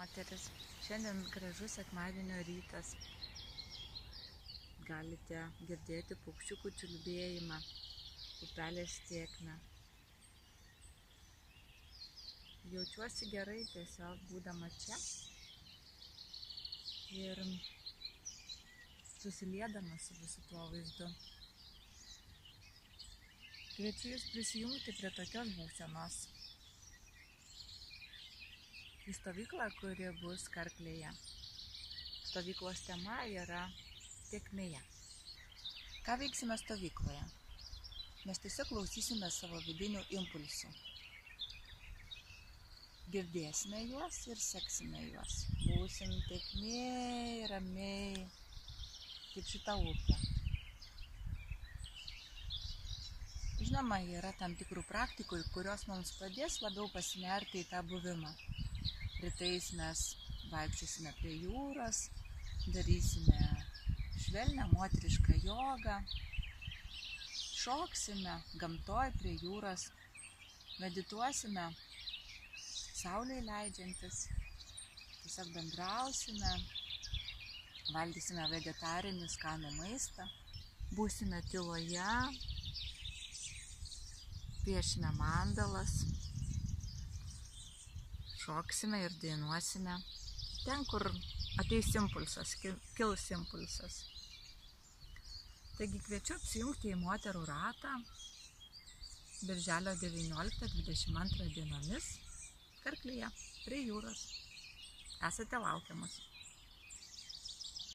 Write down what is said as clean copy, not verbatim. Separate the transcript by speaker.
Speaker 1: Moteris, šiandien gražus sekmadienio rytas. Galite girdėti paukščiukų čiulbėjimą, upelės tėkmę. Jaučiuosi gerai tiesiog būdama čia ir susiliedama su visu tuo vaizdu. Kviečiu Jūs prisijungti prie tokios būsenos į stovyklą, kuri bus Karklėje. Stovyklos tema yra tėkmėje. Ką veiksime stovykloje? Mes tiesiog klausysime savo vidinių impulsų. Girdėsime juos ir seksime juos. Būsim tėkmėj, ramiai, kaip šita upė. Žinoma, yra tam tikrų praktikų, kurios mums padės labiau pasinerti į tą buvimą. Rytais mes vaikščiosime prie jūros, darysime švelnią moterišką jogą, šoksime gamtoj prie jūros, medituosime saulei leidžiantis, tiesiog bendrausime, valgysime vegetarinį skanų maistą, būsime tyloje, piešime mandalas, šoksime ir dainuosime ten, kur ateis impulsas, kils impulsas. Taigi kviečiu apsijungti į moterų ratą birželio 19-22 dienomis Karklėje prie jūros. Esate laukiamas.